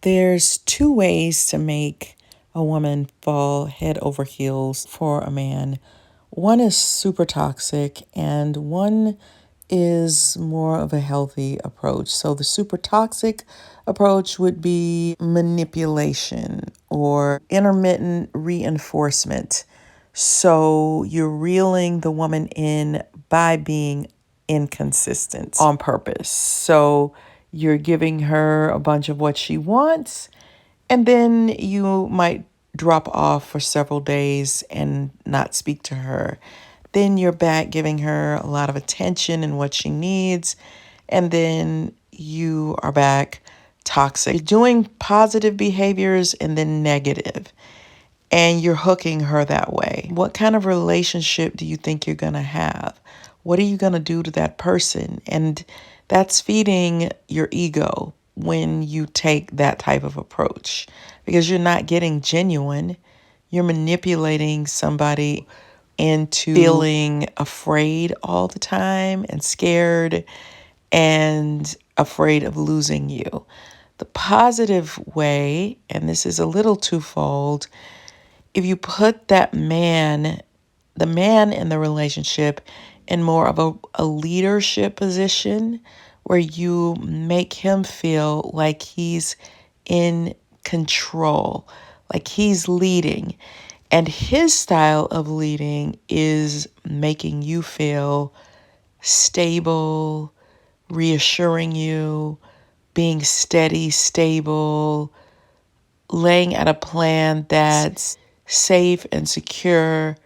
There's two ways to make a woman fall head over heels for a man. One is super toxic, and one is more of a healthy approach. So, the super toxic approach would be manipulation or intermittent reinforcement. So, you're reeling the woman in by being inconsistent on purpose. So, you're giving her a bunch of what she wants, and then you might drop off for several days and not speak to her. Then you're back giving her a lot of attention and what she needs. And then you are back toxic. You're doing positive behaviors and then negative. And you're hooking her that way. What kind of relationship do you think you're going to have? What are you going to do to that person? And that's feeding your ego when you take that type of approach, because you're not getting genuine. You're manipulating somebody into feeling afraid all the time and scared and afraid of losing you. The positive way, and this is a little twofold, if you put the man in the relationship in more of a leadership position where you make him feel like he's in control, like he's leading. And his style of leading is making you feel stable, reassuring you, being steady, stable, laying out a plan that's safe and secure.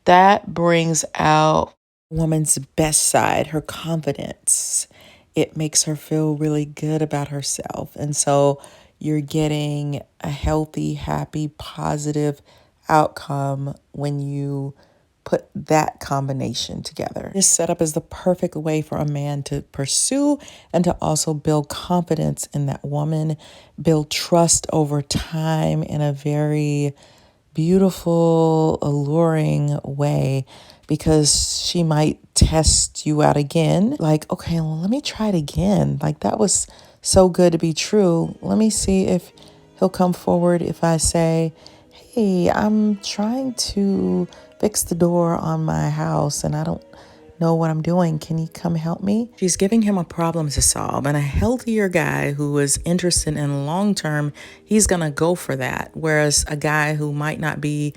That brings out a woman's best side, her confidence. It makes her feel really good about herself. And so you're getting a healthy, happy, positive outcome when you put that combination together. This setup is the perfect way for a man to pursue and to also build confidence in that woman, build trust over time in a very beautiful, alluring way, because she might test you out again. Like, okay, well, let me try it again. Like, that was so good to be true. Let me see if he'll come forward if I say, hey, I'm trying to fix the door on my house and I don't know what I'm doing. Can you come help me? She's giving him a problem to solve, and a healthier guy who is interested in long term, he's going to go for that. Whereas a guy who might not be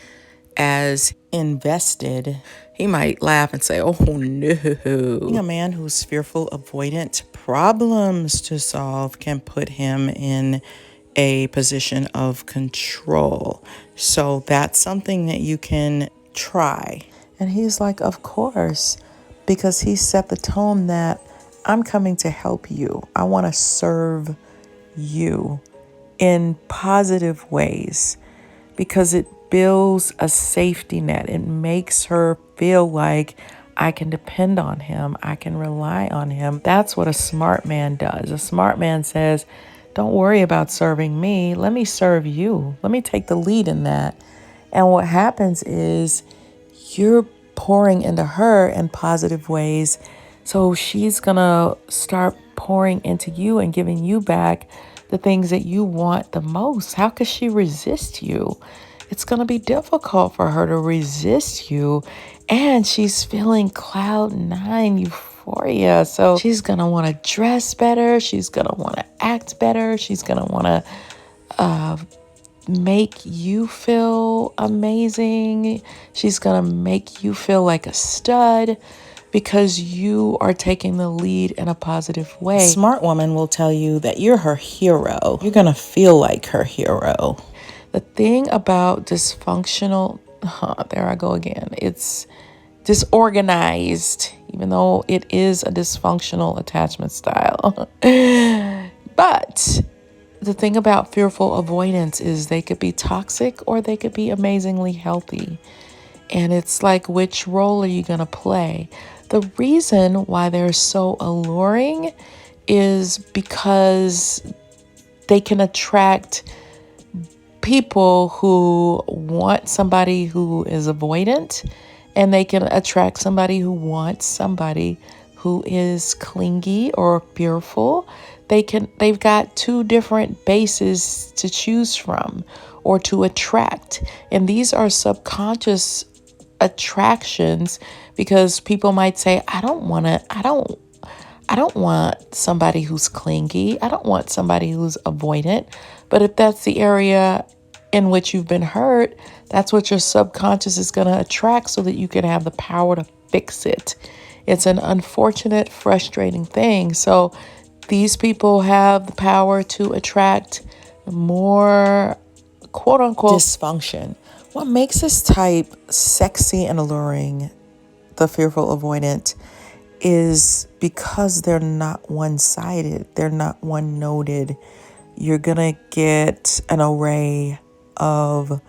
as invested, he might laugh and say, oh no. Being a man who's fearful, avoidant, problems to solve can put him in a position of control. So that's something that you can try. And he's like, of course, because he set the tone that I'm coming to help you. I want to serve you in positive ways, because it builds a safety net. It makes her feel like I can depend on him. I can rely on him. That's what a smart man does. A smart man says, don't worry about serving me. Let me serve you. Let me take the lead in that. And what happens is you're pouring into her in positive ways. So she's going to start pouring into you and giving you back the things that you want the most. How could she resist you? It's going to be difficult for her to resist you. And she's feeling cloud nine euphoria. So she's going to want to dress better. She's going to want to act better. She's going to want to make you feel amazing. She's going to make you feel like a stud because you are taking the lead in a positive way. A smart woman will tell you that you're her hero. You're going to feel like her hero. The thing about dysfunctional, there I go again. It's disorganized, even though it is a dysfunctional attachment style. But the thing about fearful avoidance is they could be toxic or they could be amazingly healthy. And it's like, which role are you going to play? The reason why they're so alluring is because they can attract people who want somebody who is avoidant, and they can attract somebody who wants somebody who is clingy or fearful. they've got two different bases to choose from or to attract. And these are subconscious attractions, because people might say, I don't want somebody who's clingy. I don't want somebody who's avoidant. But if that's the area in which you've been hurt, that's what your subconscious is going to attract, so that you can have the power to fix it. It's an unfortunate, frustrating thing. So these people have the power to attract more quote unquote dysfunction. What makes this type sexy and alluring, the fearful avoidant, is because they're not one-sided. They're not one-noted. You're going to get an array of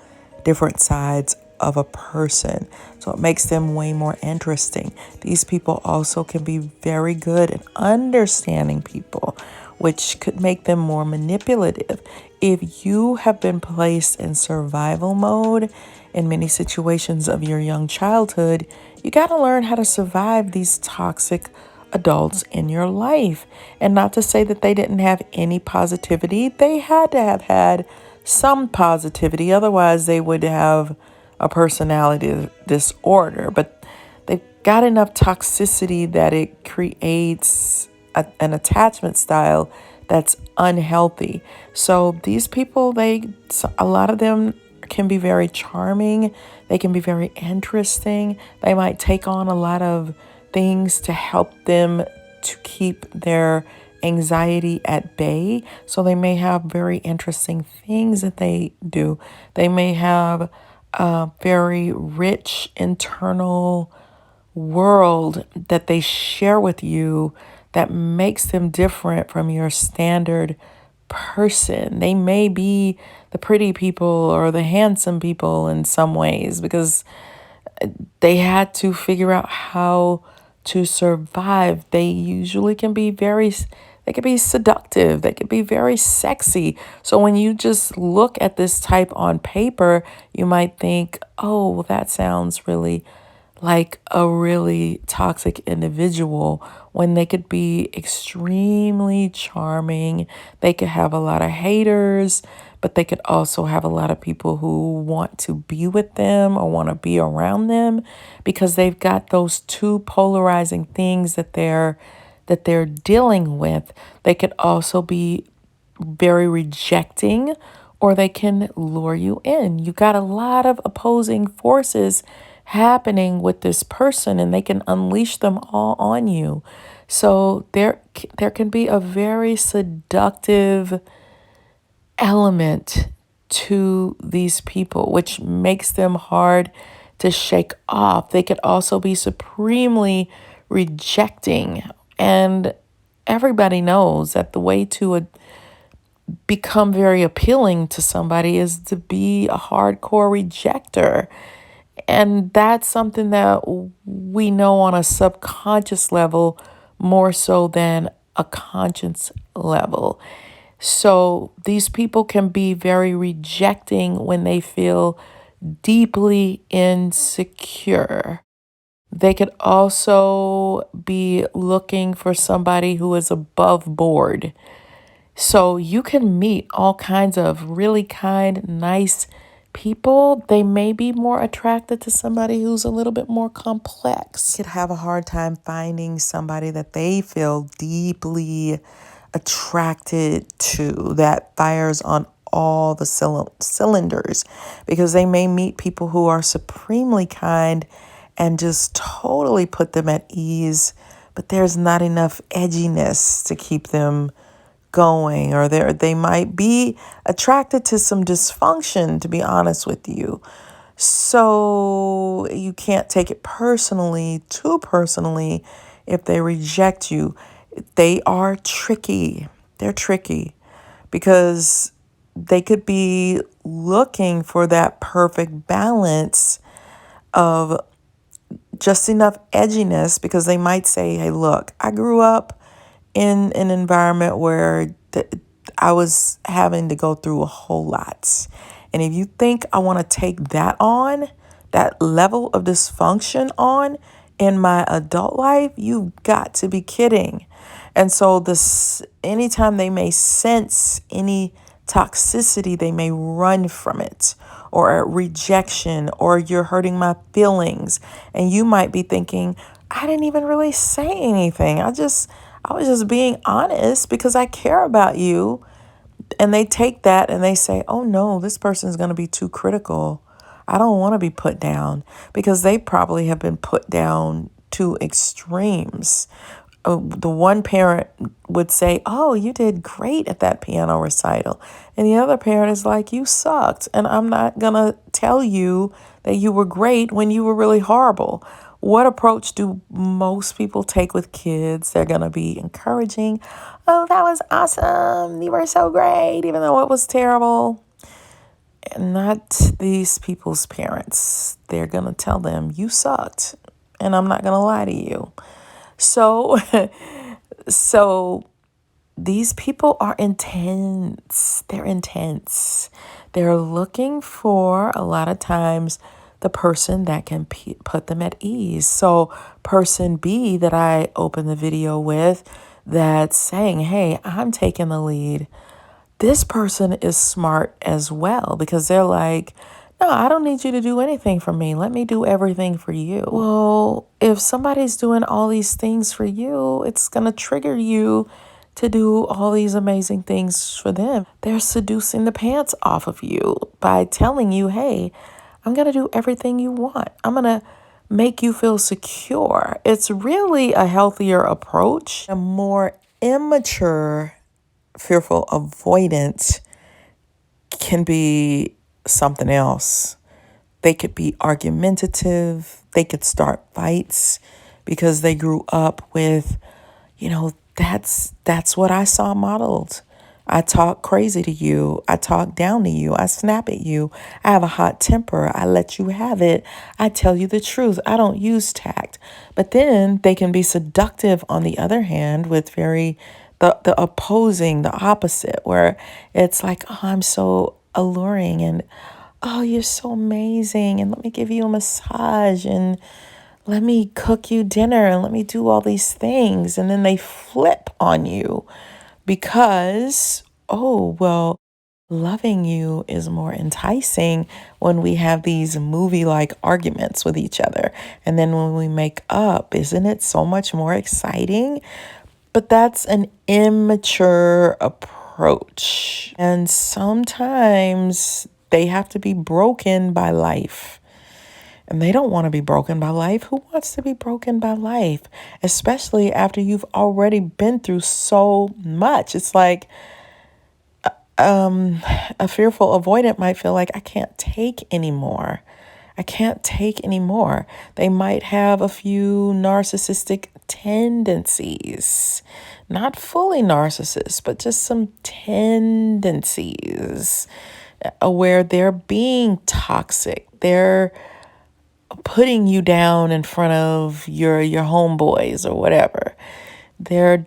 different sides of a person. So it makes them way more interesting. These people also can be very good at understanding people, which could make them more manipulative. If you have been placed in survival mode in many situations of your young childhood, you got to learn how to survive these toxic adults in your life. And not to say that they didn't have any positivity. They had to have had some positivity. Otherwise, they would have a personality disorder. But they've got enough toxicity that it creates an attachment style that's unhealthy. So these people, a lot of them can be very charming. They can be very interesting. They might take on a lot of things to help them to keep their anxiety at bay. So they may have very interesting things that they do. They may have a very rich internal world that they share with you that makes them different from your standard person. They may be the pretty people or the handsome people in some ways, because they had to figure out how to survive. They usually they can be seductive. They can be very sexy. So when you just look at this type on paper, you might think, oh, well, that sounds really like a really toxic individual, when they could be extremely charming. They could have a lot of haters, but they could also have a lot of people who want to be with them or want to be around them, because they've got those two polarizing things that they're dealing with. They could also be very rejecting, or they can lure you in. You got a lot of opposing forces happening with this person, and they can unleash them all on you. So there can be a very seductive element to these people, which makes them hard to shake off. They could also be supremely rejecting. And everybody knows that the way to become very appealing to somebody is to be a hardcore rejecter. And that's something that we know on a subconscious level more so than a conscious level. So these people can be very rejecting when they feel deeply insecure. They could also be looking for somebody who is above board. So you can meet all kinds of really kind, nice people. They may be more attracted to somebody who's a little bit more complex. Could have a hard time finding somebody that they feel deeply attracted to, that fires on all the cylinders, because they may meet people who are supremely kind and just totally put them at ease, but there's not enough edginess to keep them going, or they might be attracted to some dysfunction, to be honest with you. So you can't take it too personally, if they reject you. They are tricky. They're tricky because they could be looking for that perfect balance of just enough edginess, because they might say, hey, look, I grew up in an environment where I was having to go through a whole lot. And if you think I want to take that on, that level of dysfunction on in my adult life, you've got to be kidding. And so this, anytime they may sense any toxicity, they may run from it, or rejection, or you're hurting my feelings. And you might be thinking, I didn't even really say anything. I was just being honest because I care about you. And they take that and they say, oh no, this person's going to be too critical. I don't want to be put down, because they probably have been put down to extremes. The one parent would say, oh, you did great at that piano recital. And the other parent is like, you sucked. And I'm not going to tell you that you were great when you were really horrible. What approach do most people take with kids? They're going to be encouraging. Oh, that was awesome. You were so great, even though it was terrible. And not these people's parents. They're going to tell them, you sucked. And I'm not going to lie to you. So these people are intense. They're intense. They're looking for, a lot of times, the person that can put them at ease. So person B that I opened the video with, that's saying, hey, I'm taking the lead. This person is smart as well, because they're like, no, I don't need you to do anything for me. Let me do everything for you. Well, if somebody's doing all these things for you, it's going to trigger you to do all these amazing things for them. They're seducing the pants off of you by telling you, hey, I'm going to do everything you want. I'm going to make you feel secure. It's really a healthier approach. A more immature, fearful avoidant can be something else. They could be argumentative. They could start fights because they grew up with, that's what I saw modeled. I talk crazy to you. I talk down to you. I snap at you. I have a hot temper. I let you have it. I tell you the truth. I don't use tact. But then they can be seductive on the other hand with the opposing, the opposite, where it's like, oh, I'm so alluring, and oh, you're so amazing, and let me give you a massage, and let me cook you dinner, and let me do all these things. And then they flip on you because, oh, well, loving you is more enticing when we have these movie-like arguments with each other. And then when we make up, isn't it so much more exciting? But that's an immature approach. And sometimes they have to be broken by life. And they don't want to be broken by life. Who wants to be broken by life? Especially after you've already been through so much. It's like a fearful avoidant might feel like, I can't take anymore. I can't take anymore. They might have a few narcissistic tendencies, not fully narcissists, but just some tendencies where they're being toxic. They're putting you down in front of your homeboys or whatever. They're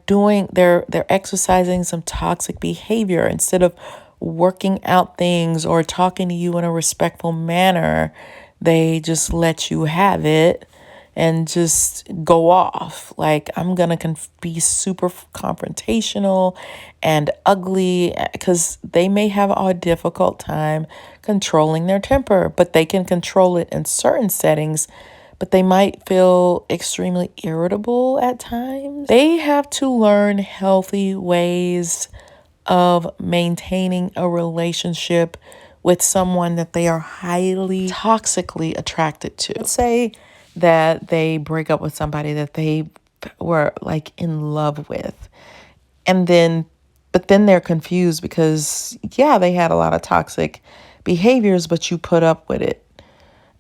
exercising some toxic behavior. Instead of working out things or talking to you in a respectful manner, they just let you have it and just go off. Like, I'm going to be super confrontational and ugly, because they may have a difficult time controlling their temper, but they can control it in certain settings. But they might feel extremely irritable at times. They have to learn healthy ways of maintaining a relationship with someone that they are highly toxically attracted to. Let's say that they break up with somebody that they were like in love with. But then they're confused because, yeah, they had a lot of toxic behaviors, but you put up with it.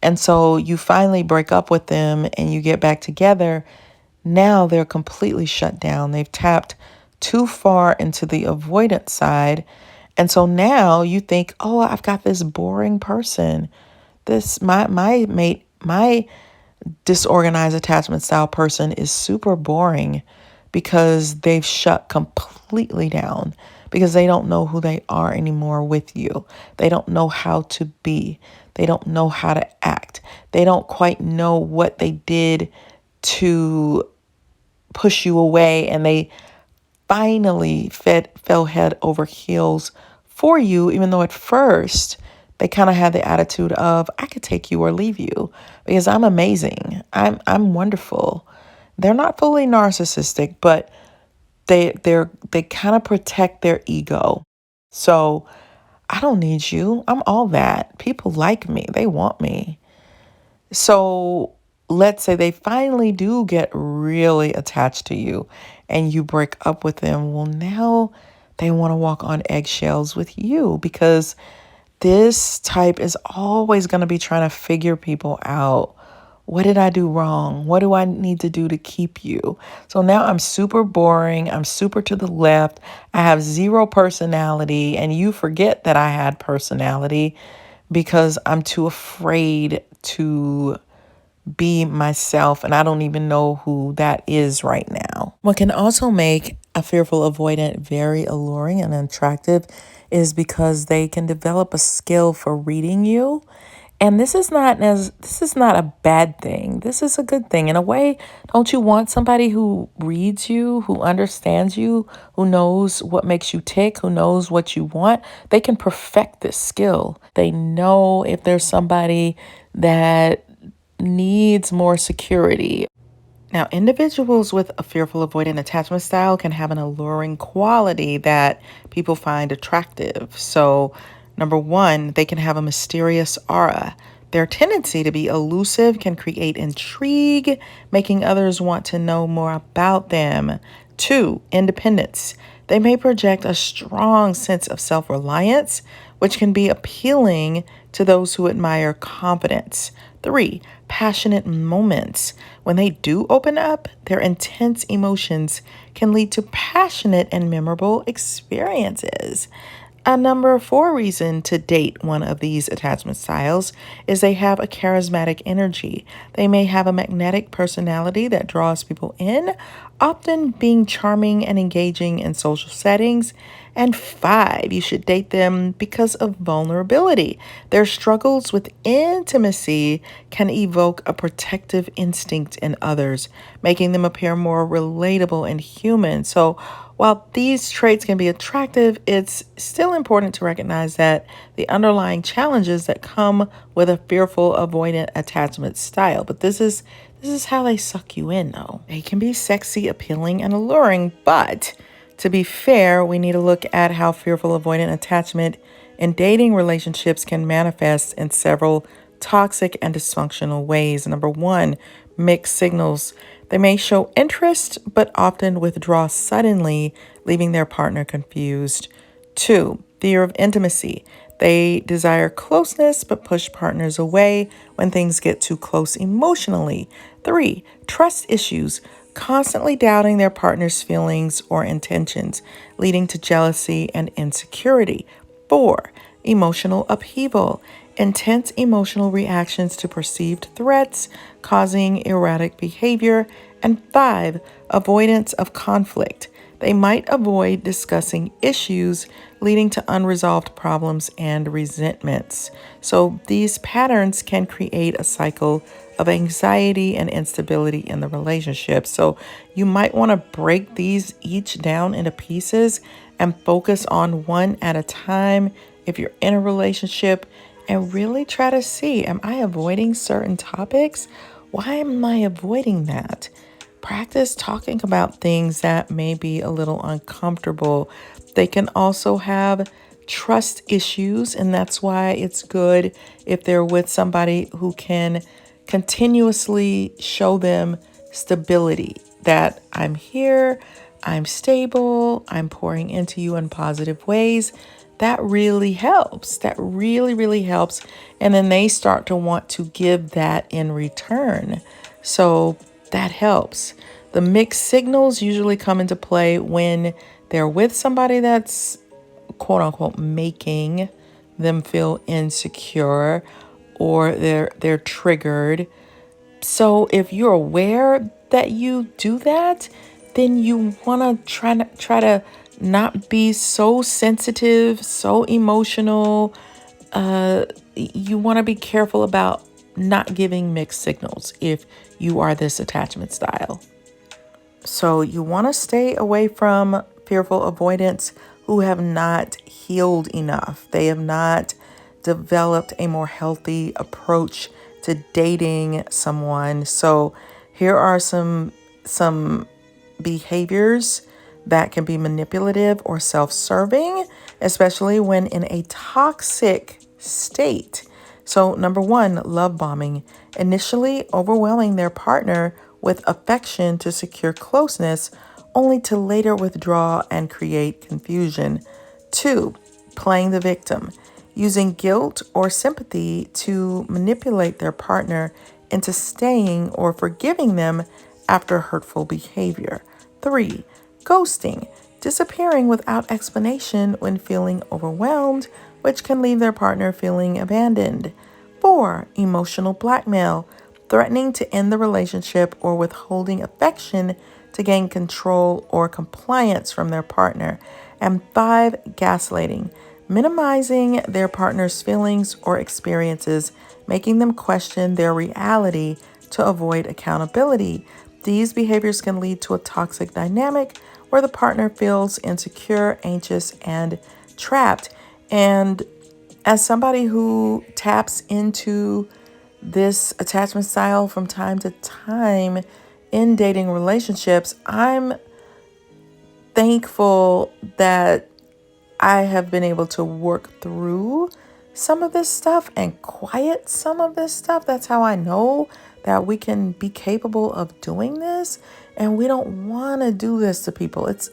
And so you finally break up with them and you get back together. Now they're completely shut down. They've tapped too far into the avoidant side. And so now you think, oh, I've got this boring person. My disorganized attachment style person is super boring, because they've shut completely down, because they don't know who they are anymore with you. They don't know how to be. They don't know how to act. They don't quite know what they did to push you away, and they finally fell head over heels for you, even though at first they kind of had the attitude of, I could take you or leave you because I'm amazing. I'm wonderful. They're not fully narcissistic, but they kind of protect their ego. So I don't need you. I'm all that. People like me. They want me. So let's say they finally do get really attached to you and you break up with them. Well, now they want to walk on eggshells with you because this type is always going to be trying to figure people out. What did I do wrong? What do I need to do to keep you? So now I'm super boring. I'm super to the left. I have zero personality, and you forget that I had personality because I'm too afraid to be myself, and I don't even know who that is right now. What can also make a fearful avoidant very alluring and attractive is because they can develop a skill for reading you. And this is not a bad thing. This is a good thing. In a way, don't you want somebody who reads you, who understands you, who knows what makes you tick, who knows what you want? They can perfect this skill. They know if there's somebody that needs more security. Now, individuals with a fearful avoidant attachment style can have an alluring quality that people find attractive. So, number one, they can have a mysterious aura. Their tendency to be elusive can create intrigue, making others want to know more about them. Two, independence. They may project a strong sense of self-reliance, which can be appealing to those who admire confidence. Three, passionate moments. When they do open up, their intense emotions can lead to passionate and memorable experiences. A number four reason to date one of these attachment styles is they have a charismatic energy. They may have a magnetic personality that draws people in, often being charming and engaging in social settings. And five, you should date them because of vulnerability. Their struggles with intimacy can evoke a protective instinct in others, making them appear more relatable and human. So while these traits can be attractive, it's still important to recognize that the underlying challenges that come with a fearful avoidant attachment style. But this is how they suck you in, though. They can be sexy, appealing, and alluring, but to be fair, we need to look at how fearful avoidant attachment in dating relationships can manifest in several toxic and dysfunctional ways. Number one, mixed signals. They may show interest, but often withdraw suddenly, leaving their partner confused. Two, fear of intimacy. They desire closeness, but push partners away when things get too close emotionally. Three, trust issues. Constantly doubting their partner's feelings or intentions, leading to jealousy and insecurity. Four, emotional upheaval. Intense emotional reactions to perceived threats, causing erratic behavior. And five, avoidance of conflict. They might avoid discussing issues, leading to unresolved problems and resentments. So these patterns can create a cycle of anxiety and instability in the relationship. So you might want to break these each down into pieces and focus on one at a time if you're in a relationship, and really try to see, am I avoiding certain topics? Why am I avoiding that? Practice talking about things that may be a little uncomfortable. They can also have trust issues, and that's why it's good if they're with somebody who can continuously show them stability, that I'm here, I'm stable, I'm pouring into you in positive ways. That really helps. That really, really helps. And then they start to want to give that in return. So that helps. The mixed signals usually come into play when they're with somebody that's quote unquote making them feel insecure, or they're triggered. So if you're aware that you do that, then you want to try to not be so sensitive, so emotional. You want to be careful about not giving mixed signals if you are this attachment style. So you want to stay away from fearful avoidants who have not healed enough. They have not developed a more healthy approach to dating someone. So here are some behaviors that can be manipulative or self-serving, especially when in a toxic state. So, number one, love bombing, initially overwhelming their partner with affection to secure closeness, only to later withdraw and create confusion. Two, playing the victim, using guilt or sympathy to manipulate their partner into staying or forgiving them after hurtful behavior. Three, ghosting, disappearing without explanation when feeling overwhelmed, which can leave their partner feeling abandoned. Four, emotional blackmail, threatening to end the relationship or withholding affection to gain control or compliance from their partner. And five, gaslighting, minimizing their partner's feelings or experiences, making them question their reality to avoid accountability. These behaviors can lead to a toxic dynamic where the partner feels insecure, anxious, and trapped. And as somebody who taps into this attachment style from time to time in dating relationships, I'm thankful that I have been able to work through some of this stuff and quiet some of this stuff. That's how I know that we can be capable of doing this. And we don't want to do this to people. It's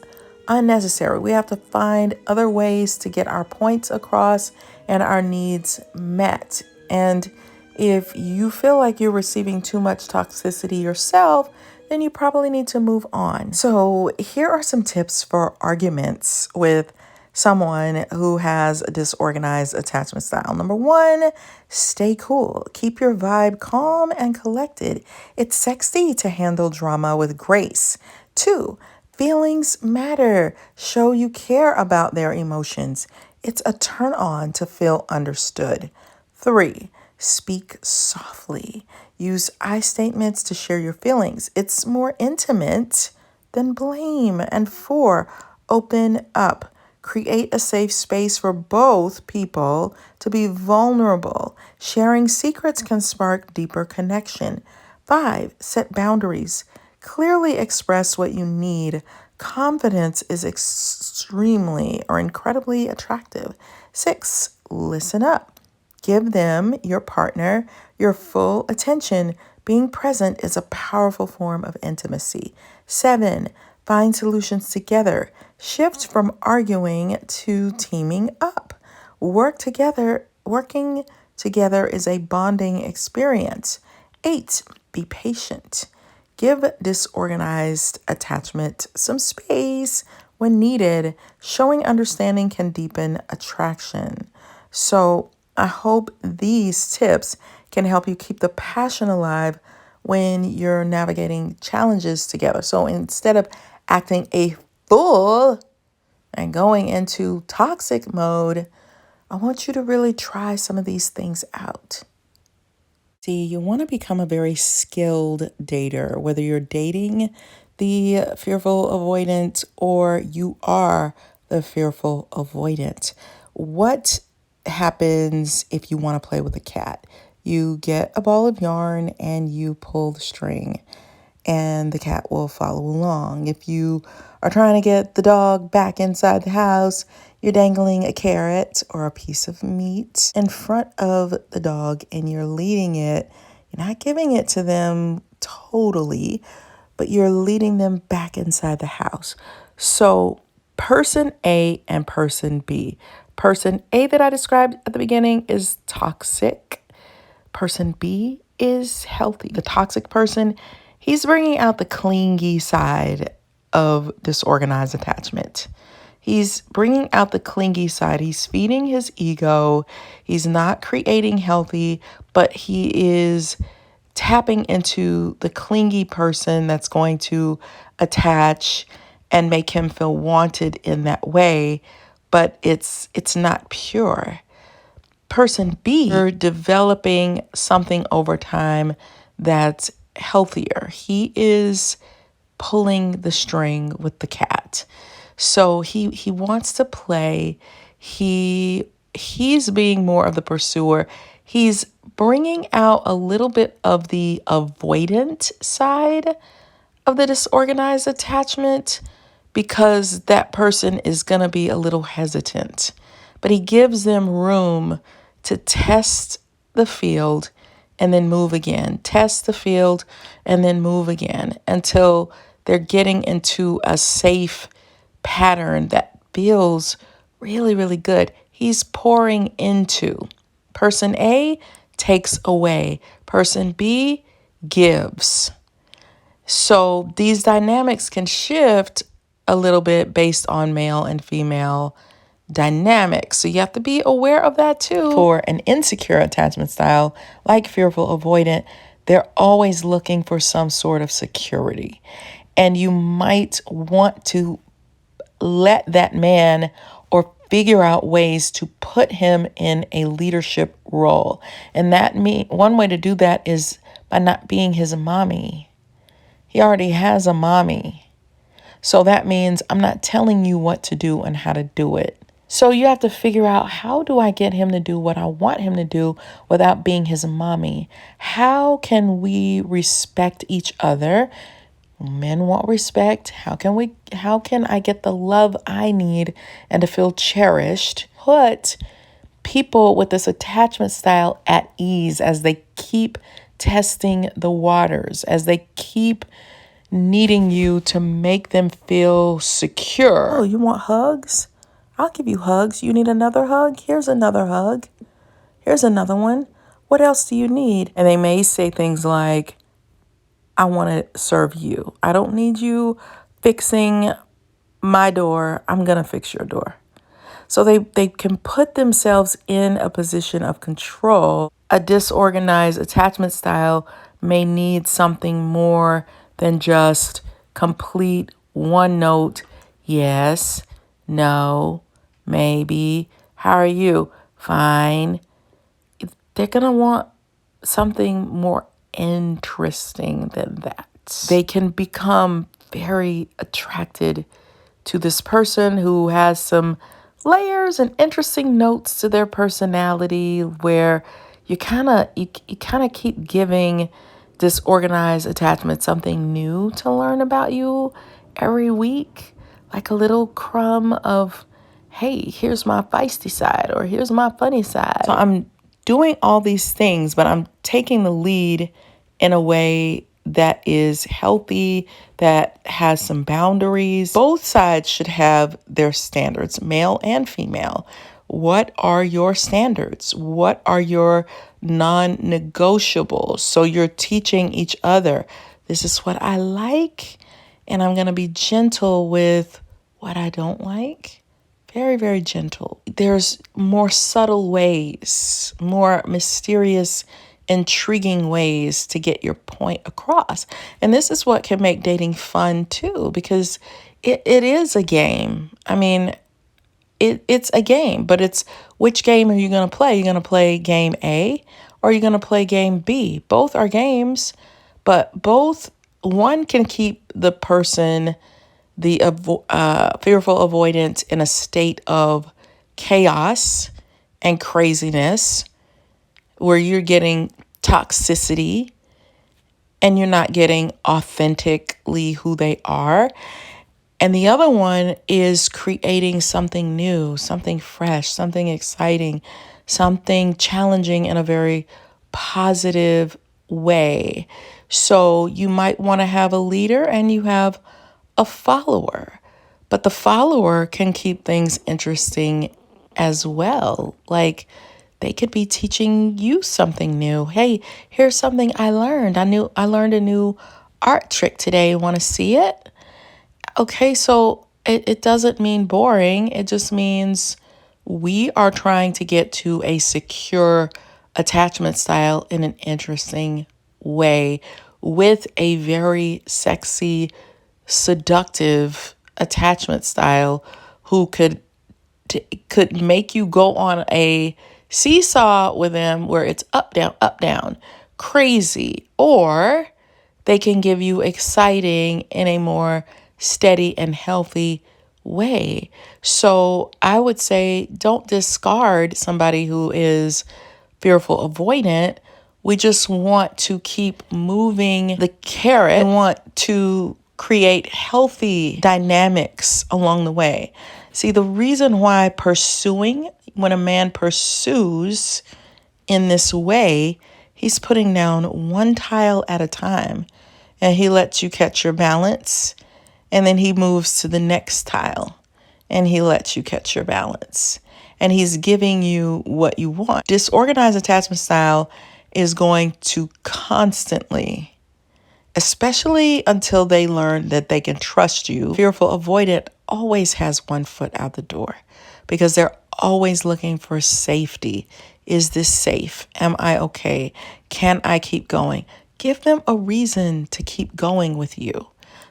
unnecessary. We have to find other ways to get our points across and our needs met. And if you feel like you're receiving too much toxicity yourself, then you probably need to move on. So here are some tips for arguments with someone who has a disorganized attachment style. Number one, stay cool. Keep your vibe calm and collected. It's sexy to handle drama with grace. Two, feelings matter. Show you care about their emotions. It's a turn on to feel understood. Three, speak softly. Use I statements to share your feelings. It's more intimate than blame. And four, open up. Create a safe space for both people to be vulnerable. Sharing secrets can spark deeper connection. Five, set boundaries. Clearly express what you need. Confidence is extremely or incredibly attractive. Six, listen up. Give them, your partner, your full attention. Being present is a powerful form of intimacy. Seven, find solutions together. Shift from arguing to teaming up. Working together is a bonding experience. Eight, be patient. Give disorganized attachment some space when needed. Showing understanding can deepen attraction. So I hope these tips can help you keep the passion alive when you're navigating challenges together. So instead of acting a fool and going into toxic mode, I want you to really try some of these things out. See, you want to become a very skilled dater, whether you're dating the fearful avoidant or you are the fearful avoidant. What happens if you want to play with a cat? You get a ball of yarn and you pull the string, and the cat will follow along. If you are trying to get the dog back inside the house, you're dangling a carrot or a piece of meat in front of the dog and you're leading it. You're not giving it to them totally, but you're leading them back inside the house. So person A and person B. Person A that I described at the beginning is toxic. Person B is healthy. The toxic person, he's bringing out the clingy side of disorganized attachment. He's bringing out the clingy side. He's feeding his ego. He's not creating healthy, but he is tapping into the clingy person that's going to attach and make him feel wanted in that way, but it's not pure. Person B, you're developing something over time that's healthier. He is pulling the string with the cat. So he wants to play. He's being more of the pursuer. He's bringing out a little bit of the avoidant side of the disorganized attachment because that person is going to be a little hesitant. But he gives them room to test the field and then move again, test the field and then move again until they're getting into a safe pattern that feels really, really good. He's pouring into. Person A takes away. Person B gives. So these dynamics can shift a little bit based on male and female dynamics. So you have to be aware of that too. For an insecure attachment style, like fearful avoidant, they're always looking for some sort of security. And you might want to let that man or figure out ways to put him in a leadership role. And one way to do that is by not being his mommy. He already has a mommy. So that means I'm not telling you what to do and how to do it. So you have to figure out, how do I get him to do what I want him to do without being his mommy? How can we respect each other? Men want respect. How can I get the love I need and to feel cherished? Put people with this attachment style at ease as they keep testing the waters, as they keep needing you to make them feel secure. Oh, you want hugs? I'll give you hugs. You need another hug? Here's another hug. Here's another one. What else do you need? And they may say things like, I want to serve you. I don't need you fixing my door. I'm going to fix your door. So they can put themselves in a position of control. A disorganized attachment style may need something more than just complete one note. Yes, no, maybe. How are you? Fine. They're going to want something more interesting than that. They can become very attracted to this person who has some layers and interesting notes to their personality, where you kind of keep giving disorganized attachment something new to learn about you every week, like a little crumb of, hey, here's my feisty side, or here's my funny side. So I'm doing all these things, but I'm taking the lead in a way that is healthy, that has some boundaries. Both sides should have their standards, male and female. What are your standards? What are your non-negotiables? So you're teaching each other, this is what I like, and I'm going to be gentle with what I don't like. Very, very gentle. There's more subtle ways, more mysterious, intriguing ways to get your point across. And this is what can make dating fun too, because it is a game. I mean, it's a game, but it's, which game are you going to play? You're going to play game A or you're going to play game B. Both are games, but one can keep the person, the fearful avoidant, in a state of chaos and craziness, where you're getting toxicity and you're not getting authentically who they are. And the other one is creating something new, something fresh, something exciting, something challenging in a very positive way. So you might want to have a leader and you have a follower, but the follower can keep things interesting as well. Like, they could be teaching you something new. Hey, here's something I learned. I learned a new art trick today. Want to see it? Okay, so it doesn't mean boring. It just means we are trying to get to a secure attachment style in an interesting way, with a very sexy, seductive attachment style who could make you go on a seesaw with them where it's up, down, crazy. Or they can give you exciting in a more steady and healthy way. So I would say don't discard somebody who is fearful avoidant. We just want to keep moving the carrot and want to create healthy dynamics along the way. See, the reason why when a man pursues in this way, he's putting down one tile at a time, and he lets you catch your balance, and then he moves to the next tile and he lets you catch your balance, and he's giving you what you want. Disorganized attachment style is going to constantly, especially until they learn that they can trust you. Fearful avoidant always has one foot out the door because they're always looking for safety. Is this safe? Am I okay? Can I keep going? Give them a reason to keep going with you.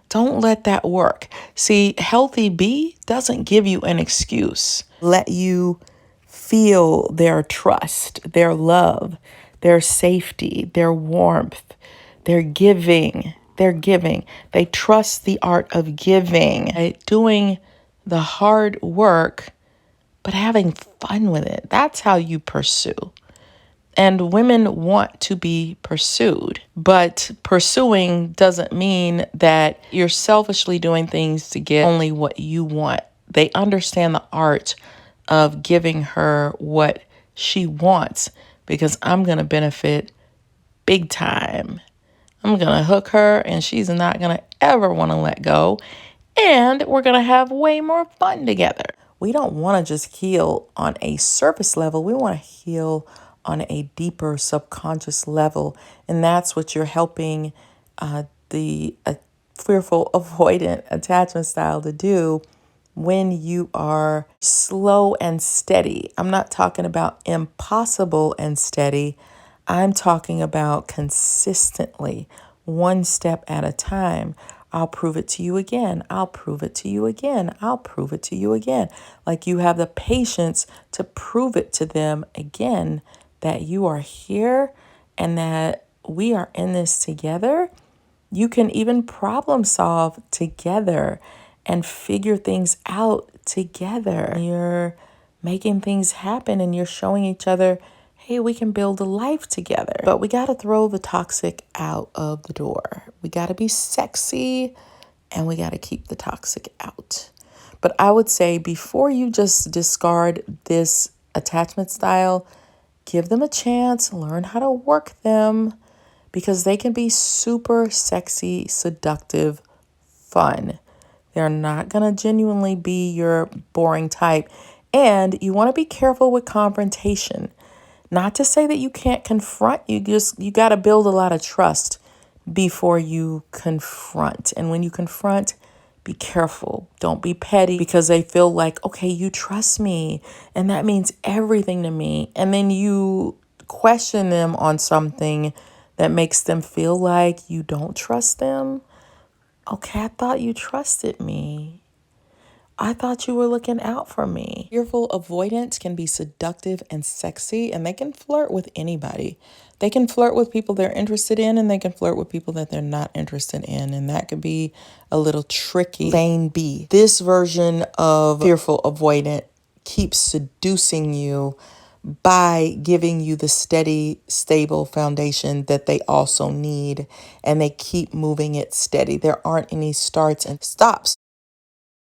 Don't let that work. See, healthy B doesn't give you an excuse. Let you feel their trust, their love, their safety, their warmth, their giving. They're giving. They trust the art of giving, right? Doing the hard work, but having fun with it. That's how you pursue. And women want to be pursued, but pursuing doesn't mean that you're selfishly doing things to get only what you want. They understand the art of giving her what she wants because I'm going to benefit big time. I'm going to hook her and she's not going to ever want to let go. And we're going to have way more fun together. We don't want to just heal on a surface level. We want to heal on a deeper subconscious level. And that's what you're helping the fearful avoidant attachment style to do when you are slow and steady. I'm not talking about impossible and steady. I'm talking about consistently, one step at a time. I'll prove it to you again. I'll prove it to you again. I'll prove it to you again. Like you have the patience to prove it to them again that you are here and that we are in this together. You can even problem solve together and figure things out together. You're making things happen and you're showing each other, hey, we can build a life together. But we got to throw the toxic out of the door. We got to be sexy and we got to keep the toxic out. But I would say before you just discard this attachment style, give them a chance, learn how to work them because they can be super sexy, seductive, fun. They're not going to genuinely be your boring type. And you want to be careful with confrontation. Not to say that you can't confront, you got to build a lot of trust before you confront. And when you confront, be careful. Don't be petty because they feel like, okay, you trust me and that means everything to me. And then you question them on something that makes them feel like you don't trust them. Okay, I thought you trusted me. I thought you were looking out for me. Fearful avoidants can be seductive and sexy, and they can flirt with anybody. They can flirt with people they're interested in, and they can flirt with people that they're not interested in, and that could be a little tricky. Lane B. This version of fearful avoidant keeps seducing you by giving you the steady, stable foundation that they also need, and they keep moving it steady. There aren't any starts and stops.